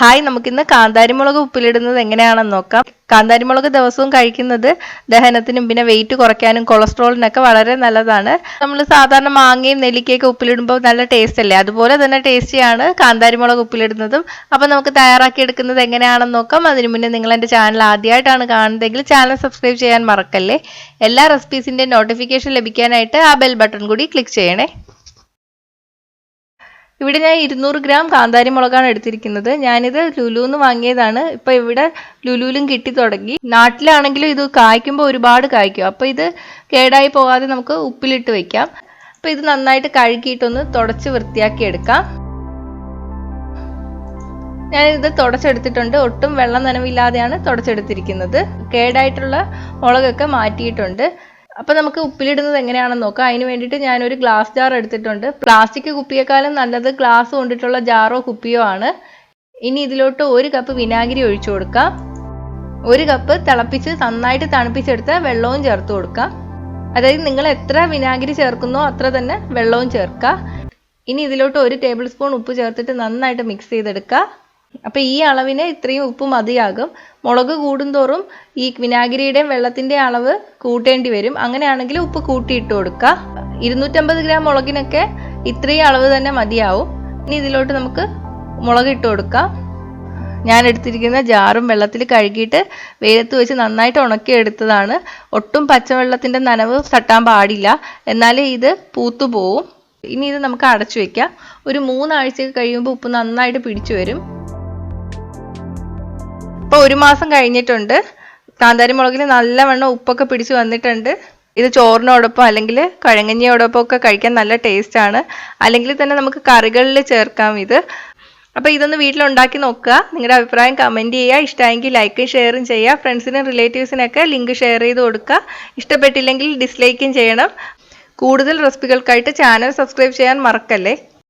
Hi, നമുക്കിന്ന് കാന്താരി മുളക് ഉപ്പിലിടുന്നത് എങ്ങനെയാണെന്ന് നോക്കാം. കാന്താരി മുളക് ദിവസവും കഴിക്കുന്നത് ദഹനത്തിനും പിന്നെ വെയിറ്റ് കുറയ്ക്കാനും കൊളസ്ട്രോളിനൊക്കെ വളരെ നല്ലതാണ്. നമ്മൾ സാധാരണ മാങ്ങയും നെല്ലിക്കയൊക്കെ ഉപ്പിലിടുമ്പോൾ നല്ല ടേസ്റ്റ് അല്ലേ, അതുപോലെ തന്നെ ടേസ്റ്റിയാണ് കാന്താരി മുളക് ഉപ്പിലിടുന്നതും. അപ്പം നമുക്ക് തയ്യാറാക്കി എടുക്കുന്നത് എങ്ങനെയാണെന്ന് നോക്കാം. അതിനു മുന്നേ നിങ്ങൾ എൻ്റെ ചാനൽ ആദ്യമായിട്ടാണ് കാണുന്നതെങ്കിൽ ചാനൽ സബ്സ്ക്രൈബ് ചെയ്യാൻ മറക്കല്ലേ. എല്ലാ റെസിപ്പീസിൻ്റെ നോട്ടിഫിക്കേഷൻ ലഭിക്കാനായിട്ട് ആ ബെൽ ബട്ടൺ കൂടി ക്ലിക്ക് ചെയ്യണേ. ഇവിടെ ഞാൻ 200 ഗ്രാം കാന്താരി മുളകാണ് എടുത്തിരിക്കുന്നത്. ഞാനിത് ലുലുന്ന് വാങ്ങിയതാണ്. ഇപ്പം ഇവിടെ ലുലുവിലും കിട്ടി തുടങ്ങി. നാട്ടിലാണെങ്കിലും ഇത് കായ്ക്കുമ്പോൾ ഒരുപാട് കായ്ക്കും. അപ്പോൾ ഇത് കേടായി പോകാതെ നമുക്ക് ഉപ്പിലിട്ട് വെക്കാം. അപ്പോൾ ഇത് നന്നായിട്ട് കഴുകിയിട്ടൊന്ന് തുടച്ച് വൃത്തിയാക്കി എടുക്കാം. ഞാനിത് തുടച്ചെടുത്തിട്ടുണ്ട്. ഒട്ടും വെള്ളം നനവില്ലാതെയാണ് തുടച്ചെടുത്തിരിക്കുന്നത്. കേടായിട്ടുള്ള മുളകൊക്കെ മാറ്റിയിട്ടുണ്ട്. അപ്പോൾ നമുക്ക് ഉപ്പിലിടുന്നത് എങ്ങനെയാണെന്ന് നോക്കാം. അതിന് വേണ്ടിയിട്ട് ഞാനൊരു ഗ്ലാസ് ജാർ എടുത്തിട്ടുണ്ട്. പ്ലാസ്റ്റിക് കുപ്പിയേക്കാളും നല്ലത് ഗ്ലാസ് കൊണ്ടിട്ടുള്ള ജാറോ കുപ്പിയോ ആണ്. ഇനി ഇതിലോട്ട് 1 കപ്പ് വിനാഗിരി ഒഴിച്ചു കൊടുക്കാം. 1 കപ്പ് തിളപ്പിച്ച് നന്നായിട്ട് തണുപ്പിച്ചെടുത്ത വെള്ളവും ചേർത്ത് കൊടുക്കാം. അതായത് നിങ്ങൾ എത്ര വിനാഗിരി ചേർക്കുന്നോ അത്ര തന്നെ വെള്ളവും ചേർക്കുക. ഇനി ഇതിലോട്ട് 1 ടേബിൾ സ്പൂൺ ഉപ്പ് ചേർത്തിട്ട് നന്നായിട്ട് മിക്സ് ചെയ്തെടുക്കുക. അപ്പോൾ ഈ അളവിന് ഇത്രയും ഉപ്പ് മതിയാകും. മുളക് കൂടുന്തോറും ഈ വിനാഗിരിയുടെയും വെള്ളത്തിൻ്റെയും അളവ് കൂട്ടേണ്ടി വരും. അങ്ങനെയാണെങ്കിൽ ഉപ്പ് കൂട്ടിയിട്ട് കൊടുക്കുക. 250 ഗ്രാം മുളകിനൊക്കെ ഇത്രയും അളവ് തന്നെ മതിയാവും. ഇനി ഇതിലോട്ട് നമുക്ക് മുളക് ഇട്ട് കൊടുക്കാം. ഞാൻ എടുത്തിരിക്കുന്ന ജാറും വെള്ളത്തിൽ കഴുകിയിട്ട് വെയിലത്ത് വെച്ച് നന്നായിട്ട് ഉണക്കിയെടുത്തതാണ്. ഒട്ടും പച്ചവെള്ളത്തിൻ്റെ നനവ് തട്ടാൻ പാടില്ല, എന്നാലേ ഇത് പൂത്തു പോവും. ഇനി ഇത് നമുക്ക് അടച്ചു വെക്കാം. ഒരു 3 ആഴ്ചയൊക്കെ കഴിയുമ്പോൾ ഉപ്പ് നന്നായിട്ട് പിടിച്ചു വരും. ഇപ്പോൾ 1 മാസം കഴിഞ്ഞിട്ടുണ്ട്. കാന്താരി മുളകിൽ നല്ലവണ്ണം ഉപ്പൊക്കെ പിടിച്ച് വന്നിട്ടുണ്ട്. ഇത് ചോറിനോടൊപ്പം അല്ലെങ്കിൽ കഴങ്ങഞ്ഞിയോടൊപ്പം ഒക്കെ കഴിക്കാൻ നല്ല ടേസ്റ്റാണ്. അല്ലെങ്കിൽ തന്നെ നമുക്ക് കറികളിൽ ചേർക്കാം ഇത്. അപ്പോൾ ഇതൊന്ന് വീട്ടിലുണ്ടാക്കി നോക്കുക. നിങ്ങളുടെ അഭിപ്രായം കമൻറ്റ് ചെയ്യുക. ഇഷ്ടമായെങ്കിൽ ലൈക്കും ഷെയറും ചെയ്യുക. ഫ്രണ്ട്സിനും റിലേറ്റീവ്സിനൊക്കെ ലിങ്ക് ഷെയർ ചെയ്ത് കൊടുക്കുക. ഇഷ്ടപ്പെട്ടില്ലെങ്കിൽ ഡിസ്ലൈക്കും ചെയ്യണം. കൂടുതൽ റെസിപ്പികൾക്കായിട്ട് ചാനൽ സബ്സ്ക്രൈബ് ചെയ്യാൻ മറക്കല്ലേ.